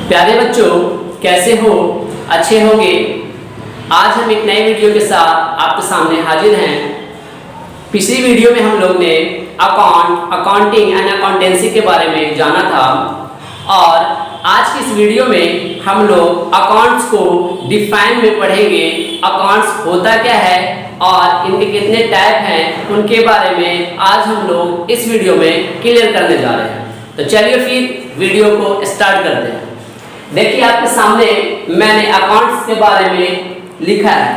प्यारे बच्चों, कैसे हो? अच्छे होंगे। आज हम एक नए वीडियो के साथ आपके सामने हाजिर हैं। पिछली वीडियो में हम लोग ने अकाउंटिंग एंड अकाउंटेंसी के बारे में जाना था और आज की इस वीडियो में हम लोग अकाउंट्स को डिफाइन में पढ़ेंगे। अकाउंट्स होता क्या है और इनके कितने टाइप हैं, उनके बारे में आज हम लोग इस वीडियो में क्लियर करने जा रहे हैं। तो चलिए फिर वीडियो को स्टार्ट करते हैं। देखिए, आपके सामने मैंने अकाउंट्स के बारे में लिखा है।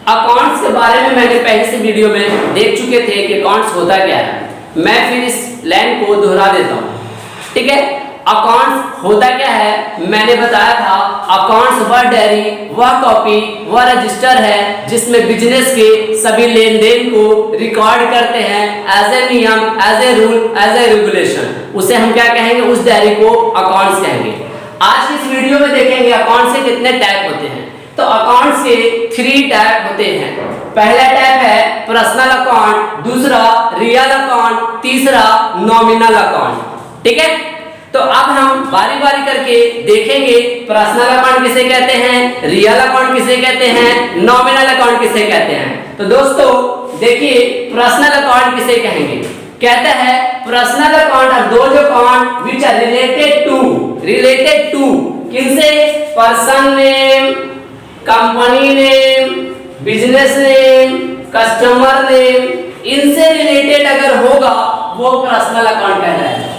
अकाउंट्स के बारे में मैंने पहले से वीडियो में देख चुके थे कि अकाउंट्स होता क्या है। मैं फिर इस लाइन को दोहरा देता हूँ, ठीक है। अकाउंट्स होता क्या है, मैंने बताया था। अकाउंट्स वह डायरी, वह कॉपी, वह रजिस्टर है जिसमें बिजनेस के सभी लेन देन को रिकॉर्ड करते हैं एज ए नियम, as a rule, as a regulation. उसे हम क्या कहेंगे? उस डायरी को अकाउंट्स कहेंगे। आज इस वीडियो में देखेंगे अकाउंट्स के कितने टाइप होते हैं। तो अकाउंट्स के 3 टाइप होते हैं। पहला टाइप है पर्सनल अकाउंट, दूसरा रियल अकाउंट, तीसरा नॉमिनल अकाउंट, ठीक है। तो अब हम बारी बारी करके देखेंगे पर्सनल अकाउंट किसे कहते हैं, रियल अकाउंट किसे कहते हैं, नॉमिनल अकाउंट किसे कहते हैं। तो दोस्तों देखिए, पर्सनल अकाउंट किसे कहेंगे? कहते हैं personal account are those account which are related to किनसे? Person name, company name, business name, customer name, इनसे रिलेटेड अगर होगा वो पर्सनल अकाउंट कहलाएगा।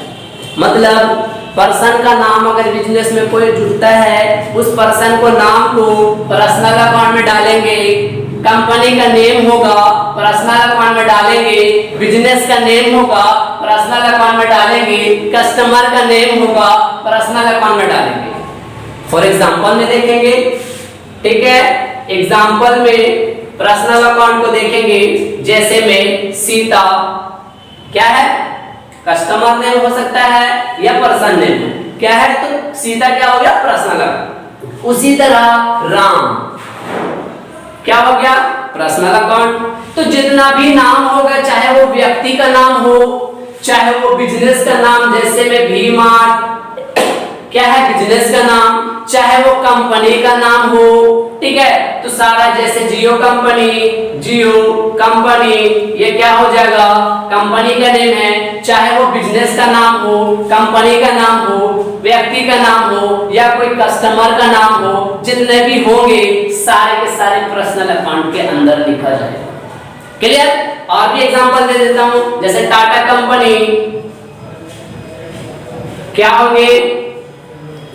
मतलब पर्सन का नाम अगर बिजनेस में कोई जुड़ता है, उस पर्सन को नाम को पर्सनल अकाउंट में डालेंगे। कंपनी का नेम होगा, पर्सनल अकाउंट में डालेंगे। बिजनेस का नेम होगा, पर्सनल अकाउंट में डालेंगे। कस्टमर का नेम होगा, पर्सनल अकाउंट में डालेंगे। फॉर एग्जांपल में देखेंगे, ठीक है। एग्जांपल में पर्सनल अकाउंट को देखेंगे, जैसे में सीता, क्या है? कस्टमर नेम हो सकता है या पर्सन नेम, क्या है? तो सीता क्या हो गया? Personal account. उसी तरह राम क्या हो गया? Personal account. तो जितना भी नाम होगा, चाहे वो व्यक्ति का नाम हो, चाहे वो बिजनेस का नाम, जैसे में वी मार्ट, क्या है? बिजनेस का नाम, चाहे वो कंपनी का नाम हो, ठीक है। तो सारा जैसे जियो कंपनी, जियो कंपनी, ये क्या हो जाएगा? कंपनी का नेम है। चाहे वो बिजनेस का नाम हो, कंपनी का नाम हो, व्यक्ति का नाम हो या कोई कस्टमर का नाम हो, जितने भी होंगे सारे के सारे पर्सनल अकाउंट के अंदर लिखा जाएगा। क्लियर? और भी एग्जांपल दे देता हूं, जैसे टाटा कंपनी, क्या होंगे?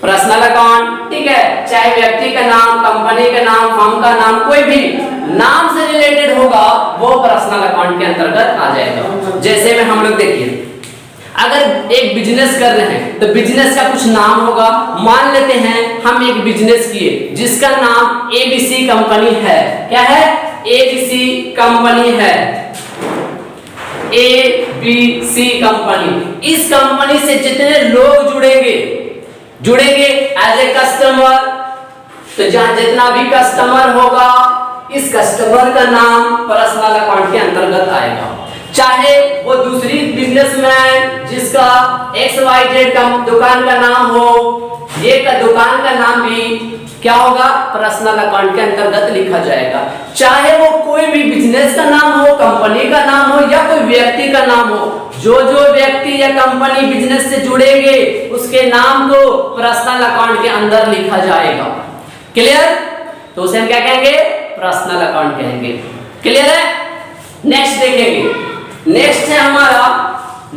पर्सनल अकाउंट, ठीक है। चाहे व्यक्ति का नाम, कंपनी का नाम, फर्म का नाम, कोई भी नाम से रिलेटेड होगा वो पर्सनल अकाउंट के अंतर्गत आ जाएगा। जैसे में हम लोग देखिए, अगर एक बिजनेस कर रहे हैं तो बिजनेस का कुछ नाम होगा। मान लेते हैं हम एक बिजनेस किए जिसका नाम एबीसी कंपनी है। क्या है? एबीसी कंपनी है। ABC company. इस कंपनी से जितने लोग जुड़ेंगे एज ए कस्टमर, तो जहां जितना भी कस्टमर होगा, इस कस्टमर का नाम पर्सनल अकाउंट के अंतर्गत आएगा। चाहे वो दूसरी बिजनेसमैन जिसका XYZ दुकान का नाम हो, ये का दुकान का नाम भी क्या होगा? पर्सनल अकाउंट के अंतर्गत लिखा जाएगा। चाहे वो कोई भी बिजनेस का नाम हो, कंपनी का नाम हो या कोई व्यक्ति का नाम हो, जो व्यक्ति या कंपनी बिजनेस से जुड़ेंगे उसके नाम को पर्सनल अकाउंट के अंदर लिखा जाएगा। क्लियर? तो उसे हम क्या कहेंगे? पर्सनल अकाउंट कहेंगे। क्लियर है? नेक्स्ट देखेंगे, नेक्स्ट है हमारा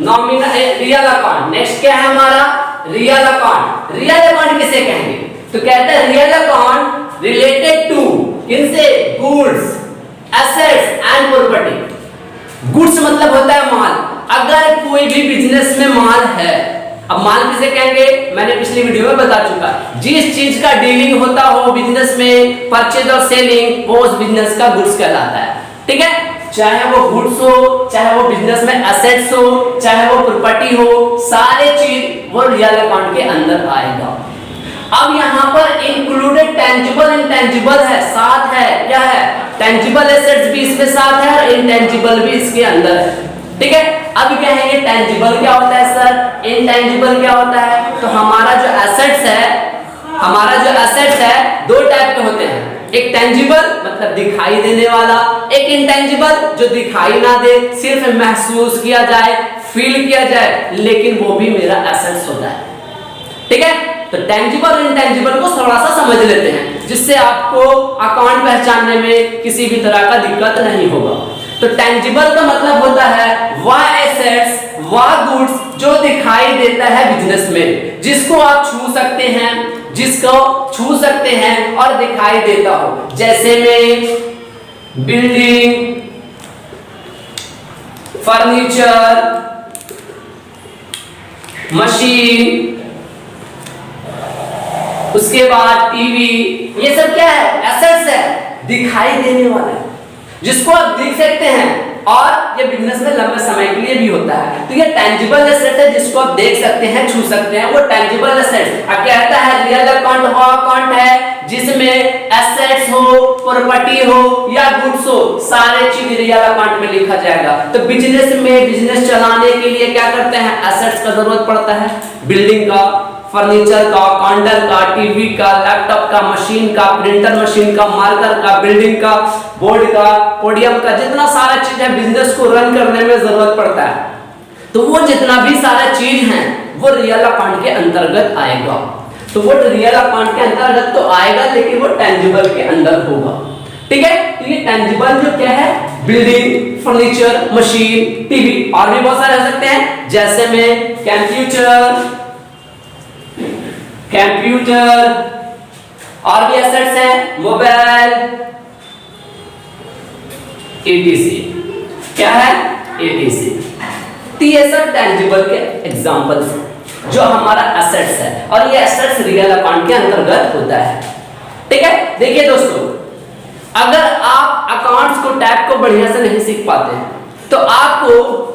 नॉमिनल रियल अकाउंट। नेक्स्ट क्या है हमारा? Real account. रियल अकाउंट किसे कहेंगे? तो कहते हैं रियल अकाउंट रिलेटेड टू किनसे? Goods, assets and property. Goods मतलब होता है माल। अगर कोई भी बिजनेस में माल है, अब माल किसे कहेंगे? मैंने पिछली वीडियो में बता चुका। जिस चीज का डीलिंग होता हो बिजनेस में, परचेज और सेलिंग, वो उस बिजनेस का गुड्स कहलाता है, ठीक है। चाहे वो गुड्स हो, चाहे वो बिजनेस में एसेट्स हो, चाहे वो प्रॉपर्टी हो, सारे चीज वो रियल अकाउंट के अंदर आएगा। अब यहाँ पर इंक्लूडेड टेंजिबल इंटेंजिबल है, साथ है। क्या है? टेंजिबल एसेट्स भी इसमें साथ है और इंटेंजिबल भी इसके अंदर है, ठीक है। अब कहेंगे टेंजिबल क्या होता है सर, इनटेंजिबल क्या होता है। तो हमारा जो एसेट्स है हमारा जो एसेट्स है दो टाइप के होते हैं, एक टेंजिबल मतलब दिखाई देने वाला, एक इंटेंजिबल जो दिखाई ना दे, सिर्फ महसूस किया जाए, फील किया जाए, लेकिन वो भी मेरा एसेट्स होता है। ठीक है, तो टेंजिबल और इंटेंजिबल को थोड़ा सा समझ लेते हैं, जिससे आपको अकाउंट पहचानने में किसी भी तरह का दिक्कत नहीं होगा। तो टेंजिबल का मतलब होता है वह एसेट्स, वह गुड्स जो दिखाई देता है बिजनेस में, जिसको आप छू सकते हैं, जिसको छू सकते हैं और दिखाई देता हो। जैसे में बिल्डिंग, फर्नीचर, मशीन, उसके बाद टीवी, ये सब क्या है? एसेट्स है, दिखाई देने वाला है, जिसको आप देख सकते हैं, और ये बिजनेस में लंबे समय के लिए भी होता है। तो ये टेंजिबल एसेट है, जिसको आप देख सकते हैं, छू सकते हैं, वो टेंजिबल एसेट। अब कहता है रियल अकाउंट वो अकाउंट है जिसमें एसेट्स हो, प्रॉपर्टी हो या गुड्स हो, सारे चीज रियल अकाउंट में लिखा जाएगा। तो बिजनेस में, बिजनेस चलाने के लिए क्या करते हैं? एसेट्स का जरूरत पड़ता है, बिल्डिंग का, फर्नीचर का, काउंटर का, टीवी का, लैपटॉप का, मशीन का, प्रिंटर मशीन का, मार्कर का, बिल्डिंग का, बोर्ड का, पोडियम का, जितना सारा चीज है बिजनेस को रन करने में जरूरत पड़ता है। तो वो जितना भी सारा चीज है वो रियल अकाउंट के अंतर्गत आएगा। तो वो रियल अकाउंट के अंतर्गत तो आएगा, लेकिन वो टेंजिबल के अंदर होगा। ठीक है, तो ये टेंजिबल जो क्या है? बिल्डिंग, फर्नीचर, मशीन, टीवी, और भी बहुत सारे हो सकते हैं, जैसे में कंप्यूटर, और भी एसेट्स हैं, मोबाइल, एटीसी। क्या है? एटीसी। तो ये सब टेंजिबल के एग्जांपल्स हैं जो हमारा एसेट्स है, और ये एसेट्स रियल अकाउंट के अंतर्गत होता है। ठीक है, देखिए दोस्तों, अगर आप अकाउंट्स को टैब को बढ़िया से नहीं सीख पाते हैं तो आपको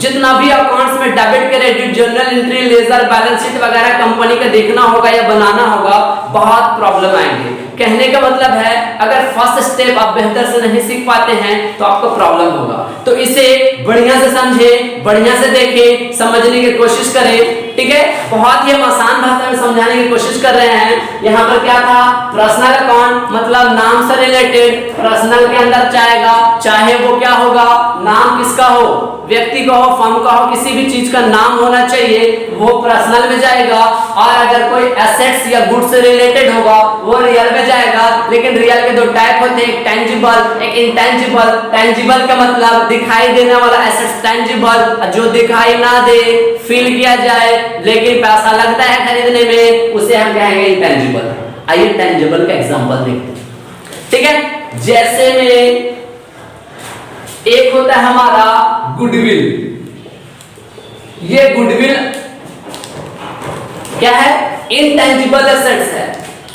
जितना भी अकाउंट्स में debit, credit, journal entry, ledger, balance sheet वगैरह कंपनी का देखना होगा या बनाना होगा, बहुत प्रॉब्लम आएंगे। कहने का मतलब है अगर फर्स्ट स्टेप आप बेहतर से नहीं सीख पाते हैं तो आपको प्रॉब्लम होगा। तो इसे बढ़िया से समझें, बढ़िया से देखें, समझने की कोशिश करें। ठीक है, बहुत ही हम आसान भाषा में समझाने की कोशिश कर रहे हैं। यहाँ पर क्या था? पर्सनल अकाउंट मतलब नाम से रिलेटेड, पर्सनल के अंदर जाएगा, चाहे वो क्या होगा, नाम किसका हो, व्यक्ति का हो, फर्म का हो, किसी भी चीज का नाम होना चाहिए, वो पर्सनल में जाएगा। और अगर कोई एसेट्स या गुड्स से रिलेटेड होगा वो रियल में जाएगा। लेकिन रियल के दो टाइप होते हैं, एक टेंजिबल, एक इंटेंजिबल। टेंजिबल का मतलब दिखाई देने वाला एसेट्स टेंजिबल, जो दिखाई ना दे, फील किया जाए, लेकिन पैसा लगता है खरीदने में, उसे हम कहेंगे इंटेंजिबल। आइए टेंजिबल का एग्जांपल देखते हैं। ठीक है, जैसे में एक होता है हमारा गुडविल। ये गुडविल क्या है? इंटेंजिबल एसेट्स है।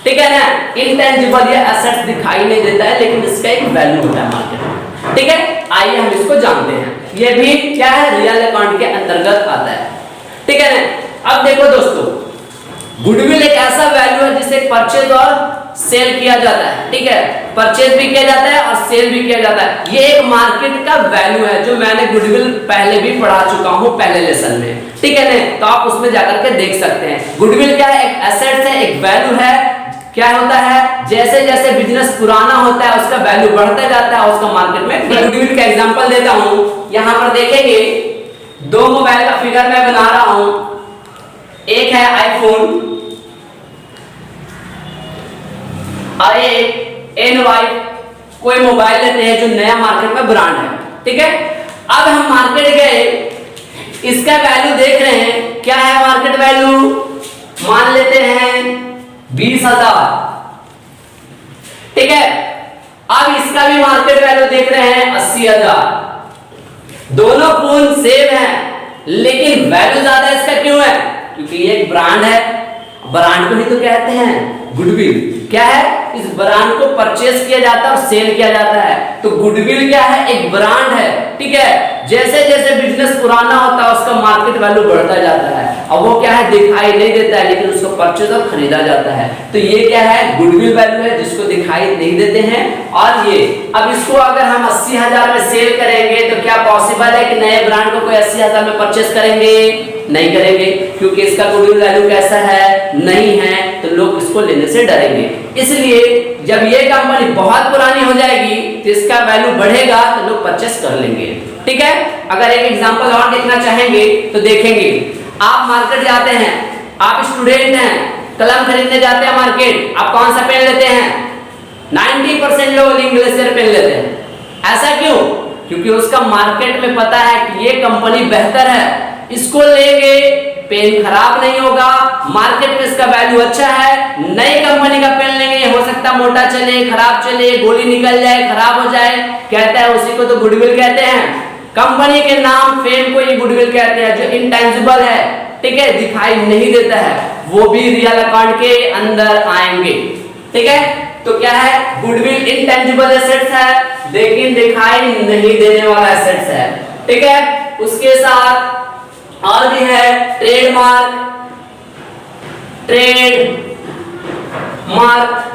ठीक है ना, इंटेंजिबल ये एसेट्स दिखाई नहीं देता है, लेकिन इसका एक वैल्यू होता है मार्केट में। ठीक है, आइए हम इसको जानते हैं। ये भी क्या है? रियल अकाउंट के अंतर्गत आता है। ठीक है ना, अब देखो दोस्तों, गुडविल एक ऐसा वैल्यू है जिसे परचेज और सेल किया जाता है। ठीक है, परचेज भी किया जाता है और सेल भी किया जाता है। ये एक मार्केट का वैल्यू है, जो मैंने गुडविल पहले भी पढ़ा चुका हूं पहले लेसन में। ठीक है ना, तो आप उसमें जाकर के देख सकते हैं। गुडविल क्या है? एक एसेट है, एक वैल्यू है। क्या होता है? जैसे जैसे बिजनेस पुराना होता है उसका वैल्यू बढ़ता जाता है, उसका मार्केट में। गुडविल का एग्जांपल देता हूं, यहां पर देखेंगे दो मोबाइल का फिगर मैं बना रहा हूं। एक है आईफोन और एक NY, कोई मोबाइल लेते हैं जो नया मार्केट में ब्रांड है। ठीक है, अब हम मार्केट गए, इसका वैल्यू देख रहे हैं, क्या है मार्केट वैल्यू? मान लेते हैं 20,000। ठीक है, अब इसका भी मार्केट वैल्यू देख रहे हैं 80,000। दोनों फोन सेम है, लेकिन वैल्यू ज्यादा इसका क्यों है? क्योंकि ये एक ब्रांड है। ब्रांड को ही तो कहते हैं गुडविल। क्या है? इस ब्रांड को परचेज किया जाता है और सेल किया जाता है। तो गुडविल क्या है? एक ब्रांड है। ठीक है, जैसे जैसे बिजनेस पुराना होता है उसका मार्केट वैल्यू बढ़ता जाता है। अब वो क्या है? दिखाई नहीं देता है, लेकिन उसको परचेज और खरीदा जाता है। तो ये क्या है? गुडविल वैल्यू है, जिसको दिखाई नहीं देते हैं। और ये अब इसको अगर हम 80,000 में सेल करेंगे तो क्या पॉसिबल है कि नए ब्रांड को कोई 80,000 में परचेज करेंगे? नहीं करेंगे, क्योंकि इसका गुडविल वैल्यू कैसा है? नहीं है। तो लोग इसको लेने से डरेंगे। इसलिए जब ये कंपनी बहुत पुरानी हो जाएगी तो इसका वैल्यू बढ़ेगा तो लोग परचेस कर लेंगे। ठीक है, अगर एक एग्जांपल और देखना चाहेंगे तो देखेंगे, आप मार्केट जाते हैं, आप स्टूडेंट हैं, कलम खरीदने जाते हैं मार्केट, आप कौन सा पेन लेते हैं? 90% लोग इंग्लिशर पेन लेते हैं। ऐसा क्यों? क्योंकि उसका मार्केट में पता है कि ये कंपनी बेहतर है, इसको लेंगे, पेन खराब नहीं होगा, मार्केट में इसका वैल्यू अच्छा है। नई कंपनी का पेन लेंगे, हो सकता है मोटा चले, खराब चले, गोली निकल जाए, खराब हो जाए, कहता है उसी को तो गुडविल कहते हैं। कंपनी के नाम, फेम को ही गुडविल कहते हैं, जो इंटेंजिबल है, ठीक है, दिखाई नहीं देता है, वो भी रियल अकाउंट के अंदर आएंगे। ठीक है, तो क्या है? गुडविल इंटेंजिबल एसेट्स है, लेकिन दिखाई नहीं देने वाला एसेट्स है। ठीक है, उसके साथ और भी है ट्रेडमार्क।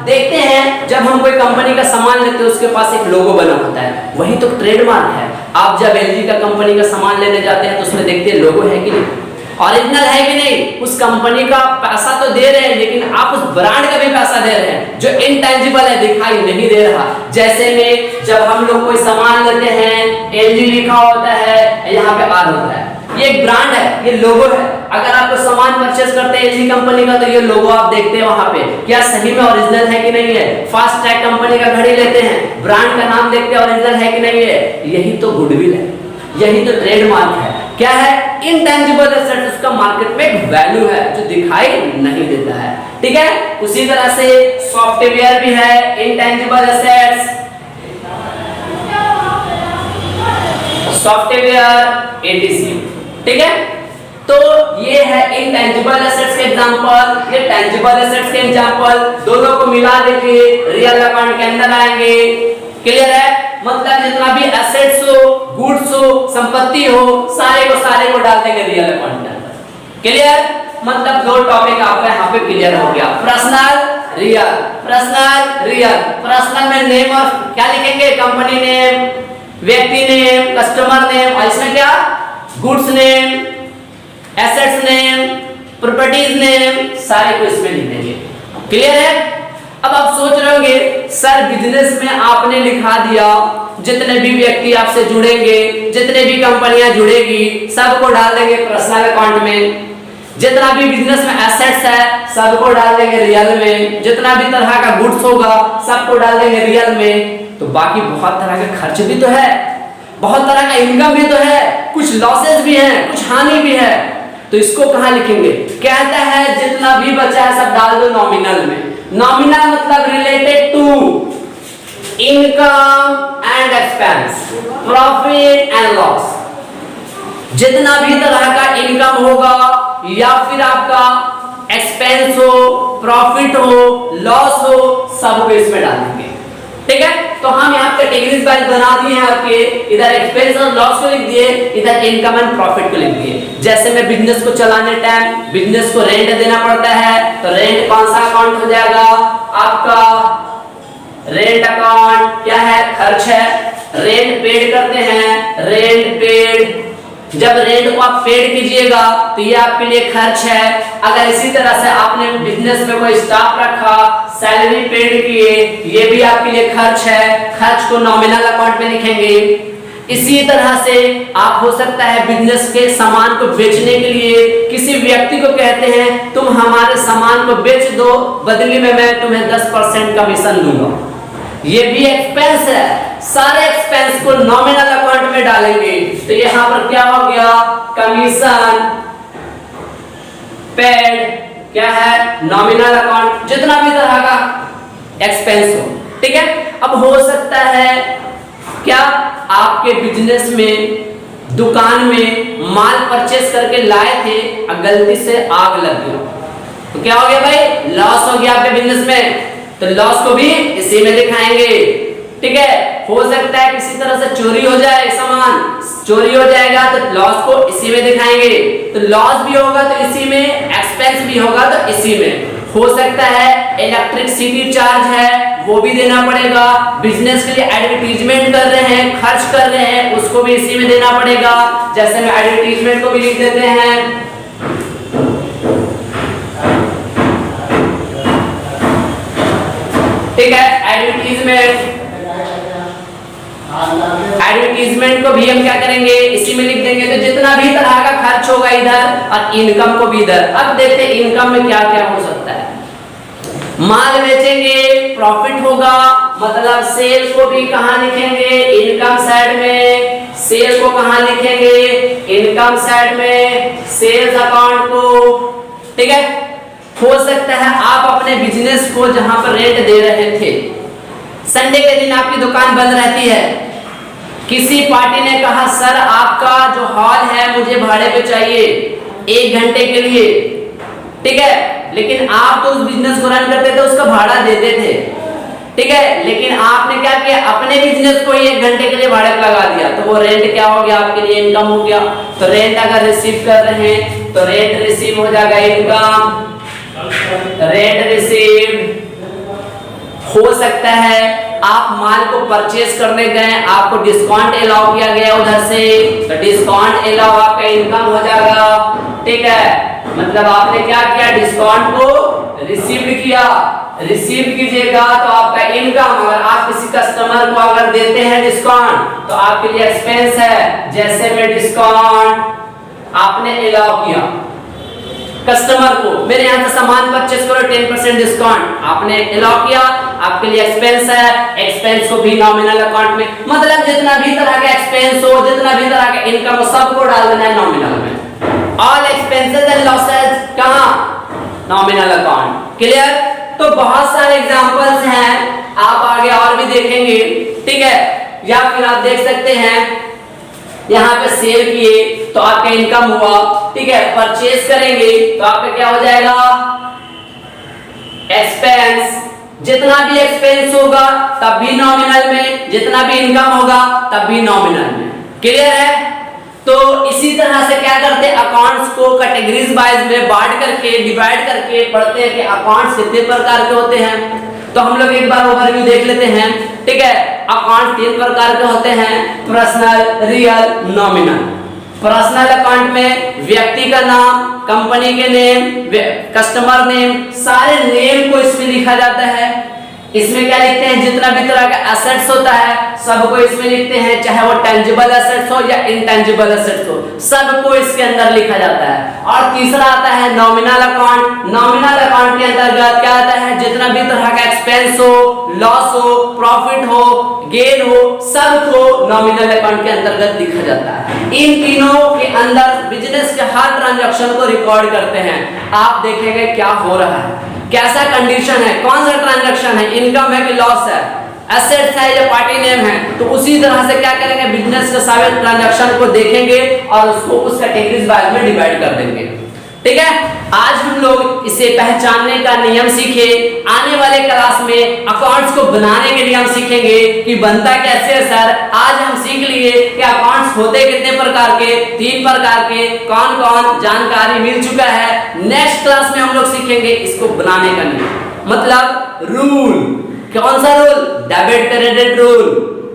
देखते हैं, जब हम कोई कंपनी का सामान लेते हैं उसके पास एक लोगो बना होता है, वही तो ट्रेडमार्क है। आप जब एलजी का कंपनी का सामान लेने जाते हैं तो उसमें देखते हैं लोगो है कि नहीं, ओरिजिनल है कि नहीं। उस कंपनी का पैसा तो दे रहे हैं, लेकिन आप उस ब्रांड का भी पैसा दे रहे हैं जो इंटेंजिबल है, दिखाई नहीं दे रहा। जैसे में जब हम लोग कोई सामान लेते हैं, एलजी लिखा होता है, यहाँ पे आर होता है, ये एक ब्रांड है, ये लोगो है। अगर आप कोई सामान परचेस करते हैं एलजी कंपनी का तो ये लोगो आप देखते हैं वहां पे, क्या सही में ओरिजिनल है कि नहीं है। फास्ट ट्रैक कंपनी का घड़ी लेते हैं, ब्रांड का नाम देखते हैं ओरिजिनल है कि नहीं है। यही तो गुडविल है, यही तो ट्रेडमार्क है। क्या है? इंटेंजिबल एसेट्स, उसका मार्केट में एक वैल्यू है जो दिखाई नहीं देता है। ठीक है, उसी तरह से सॉफ्टवेयर भी है इंटेंजिबल एसेट्स, सॉफ्टवेयर एटीसी। ठीक है, तो ये है इंटेंजिबल एसेट्स के एग्जांपल, ये टेंजिबल एसेट्स के एग्जांपल, दोनों को मिला देखिए रियल अकाउंट के अंदर आएंगे। क्लियर है? मतलब जितना भी एसेट्स हो, गुड्स हो, संपत्ति हो, सारे को डाल देंगे रियल अकाउंट के अंदर। क्लियर? मतलब दो टॉपिक आपका यहाँ पे क्लियर हो गया, personal real. Personal real, personal में नेम और क्या लिखेंगे? कंपनी नेम, व्यक्ति नेम, कस्टमर नेम, और इसमें क्या? Goods name, assets name, properties name, सारे को इसमें लिख देंगे। क्लियर है? अब आप सोच रहे होंगे सर बिजनेस में आपने लिखा दिया जितने भी व्यक्ति आपसे जुड़ेंगे, जितने भी कंपनियां जुड़ेगी, सबको डाल देंगे पर्सनल अकाउंट में। जितना भी बिजनेस में एसेट्स है सबको डाल देंगे रियल में, जितना भी तरह का गुड्स होगा सबको डाल देंगे रियल में। तो बाकी बहुत तरह के खर्च भी तो है, बहुत तरह का इनकम भी तो है, कुछ लॉसेस भी हैं, कुछ हानि भी है। तो इसको कहाँ लिखेंगे? कहता है जितना भी बचा है सब डाल दो नॉमिनल में। नॉमिनल मतलब related to income and expense, profit and loss. जितना भी तरह का इनकम होगा या फिर आपका एक्सपेंस हो, प्रॉफिट हो, लॉस हो, सबको इसमें डाल देंगे। ठीक है, तो हम यहाँ कैटेगरीज वाइज बना दिए हैं आपके, इधर एक्सपेंस और लॉस को लिख दिए, इधर इनकम एंड प्रॉफिट को लिख दिए। जैसे मैं बिजनेस को चलाने टाइम बिजनेस को रेंट देना पड़ता है, तो रेंट कौन सा अकाउंट हो जाएगा? आपका रेंट अकाउंट। क्या है? खर्च है, रेंट पेड करते हैं, रेंट पेड। जब रेंट को आप पेड कीजिएगा तो ये आपके लिए खर्च है। अगर इसी तरह से आपने बिजनेस में कोई स्टाफ रखा, सैलरी पेड किए, ये भी आपके लिए खर्च है, खर्च को नॉमिनल अकाउंट में लिखेंगे। इसी तरह से आप हो सकता है बिजनेस के सामान को बेचने के लिए किसी व्यक्ति को कहते हैं तुम हमारे सामान को बेच दो, बदले में मैं तुम्हें 10% कमीशन दूंगा। ये भी एक्सपेंस है, सारे एक्सपेंस को नॉमिनल अकाउंट में डालेंगे। तो यहाँ पर क्या हो गया? कमीशन पेड, क्या है? नॉमिनल अकाउंट, जितना भी तरह का एक्सपेंस हो। ठीक है, अब हो सकता है क्या आपके बिजनेस में दुकान में माल परचेस करके लाए थे और गलती से आग लग गया, तो क्या हो गया भाई? लॉस हो गया आपके बिजनेस में, तो लॉस को भी इसी में दिखाएंगे। ठीक है, हो सकता है किसी तरह से चोरी हो जाए, सामान चोरी हो जाएगा तो लॉस को इसी में दिखाएंगे। तो लॉस भी होगा तो इसी में, एक्सपेंस भी होगा तो इसी में। हो सकता है इलेक्ट्रिसिटी चार्ज है वो भी देना पड़ेगा, बिजनेस के लिए एडवर्टीजमेंट कर रहे हैं, खर्च कर रहे हैं, उसको भी इसी में देना पड़ेगा। जैसे में एडवर्टीजमेंट को भी लिख देते हैं, ठीक है। एडवर्टीजमेंट को भी हम क्या करेंगे, इसी में लिख देंगे। तो जितना भी तरह का खर्च होगा इधर और इनकम को भी इधर। अब देखते हैं इनकम में क्या क्या हो सकता है। माल बेचेंगे, प्रॉफिट होगा, मतलब सेल को भी कहां लिखेंगे, इनकम साइड में। सेल को कहां लिखेंगे, इनकम साइड में, सेल्स अकाउंट को। ठीक है। हो सकता है आप अपने बिजनेस को जहां पर रेंट दे रहे थे, संडे के दिन आपकी दुकान बंद रहती है, किसी पार्टी ने कहा सर आपका जो हॉल है मुझे भाड़े पे चाहिए 1 घंटे के लिए। ठीक है। लेकिन आप तो उस बिजनेस को रन करते थे, उसका भाड़ा देते थे। ठीक है। लेकिन आपने क्या किया, अपने बिजनेस को 1 घंटे के लिए भाड़े पे लगा दिया, तो वो रेंट क्या हो गया, आपके लिए इनकम हो गया। तो रेंट अगर रिसीव कर रहे हैं तो रेंट रिसीव हो जाएगा इनकम। रेंट रिसीव हो सकता है आप माल को परचेज करने गए, आपको डिस्काउंट अलाउ किया गया उधर से, तो डिस्काउंट अलाउ आपका इनकम हो जाएगा। ठीक है। मतलब आपने क्या किया, डिस्काउंट को रिसीव किया। रिसीव कीजिएगा तो आपका इनकम। अगर आप किसी कस्टमर को अगर देते हैं डिस्काउंट तो आपके लिए एक्सपेंस है। जैसे में डिस्काउंट आपने अलाउ किया कस्टमर को, मेरे यहाँ से सामान परचेज करो 10% डिस्काउंट, आपने अलाउ किया, आपके लिए एक्सपेंस है। एक्सपेंस को भी नॉमिनल अकाउंट में, मतलब जितना भी तरह का एक्सपेंस हो, जितना भी तरह का इनकम हो, सबको डाल देना है नॉमिनल में। ऑल एक्सपेंसेस एंड लॉसेस कहां, नॉमिनल अकाउंट। क्लियर। तो बहुत सारे एग्जांपल्स हैं, आप आगे और भी देखेंगे। ठीक है। या फिर आप देख सकते हैं यहाँ पे सेल किए तो आपका इनकम हुआ। ठीक है। परचेज करेंगे तो आपका क्या हो जाएगा, एक्सपेंस। जितना भी एक्सपेंस होगा तब भी नॉमिनल में, जितना भी इनकम होगा तब भी नॉमिनल में। क्लियर है। तो इसी तरह से क्या करते हैं, अकाउंट्स को कैटेगरीज वाइज में बांट करके, डिवाइड करके पढ़ते हैं कि अकाउंट्स कितने प्रकार के होते हैं। तो हम लोग एक बार ओवरव्यू देख लेते हैं। ठीक है। अकाउंट 3 प्रकार के होते हैं, personal, real, nominal. Personal account में व्यक्ति का नाम, कंपनी के नेम, कस्टमर नेम, सारे नेम को इसमें लिखा जाता है। इसमें क्या लिखते हैं, जितना भी तरह का एसेट्स होता है सबको इसमें लिखते हैं, चाहे वो टेंजिबल एसेट्स हो या इनटेंजिबल एसेट्स हो, सबको इसके अंदर लिखा जाता है। और तीसरा आता है नॉमिनल अकाउंट। नॉमिनल अकाउंट के अंतर्गत क्या आता है, जितना भी तरह का एक्सपेंस हो, लॉस हो, प्रॉफिट हो, गेन हो, सबको नॉमिनल अकाउंट के अंतर्गत लिखा जाता है। इन तीनों के अंदर बिजनेस के हर ट्रांजैक्शन को रिकॉर्ड करते हैं। आप देखेंगे क्या हो रहा है, कैसा कंडीशन है, कौन सा ट्रांजैक्शन है, इनकम है कि लॉस है, एसेट्स है या पार्टी नेम है। तो उसी तरह से क्या करेंगे, बिजनेस के सारे ट्रांजैक्शन को देखेंगे और उसको उस कैटेगरीज वाइज में डिवाइड कर देंगे। ठीक है। आज हम लोग इसे पहचानने का नियम सीखे। आने वाले क्लास में अकाउंट्स को बनाने के नियम सीखेंगे कि बनता कैसे है सर। आज हम सीख लिए कि अकाउंट्स होते कितने प्रकार के, 3 प्रकार के, कौन कौन, जानकारी मिल चुका है। नेक्स्ट क्लास में हम लोग सीखेंगे इसको बनाने का नियम, मतलब रूल। कौन सा रूल, डेबिट क्रेडिट रूल।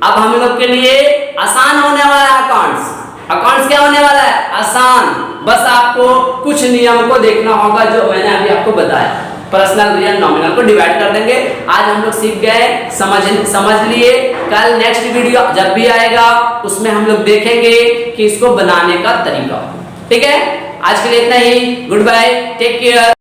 अब हम लोग के लिए आसान होने वाला है अकाउंट्स। अकाउंट्स क्या होने वाला है, आसान। बस आपको कुछ नियम को देखना होगा जो मैंने अभी आपको बताया। पर्सनल, रियल, नॉमिनल को डिवाइड कर देंगे। आज हम लोग सीख गए, समझ लिए। कल नेक्स्ट वीडियो जब भी आएगा उसमें हम लोग देखेंगे कि इसको बनाने का तरीका। ठीक है। आज के लिए इतना ही। Goodbye, take care.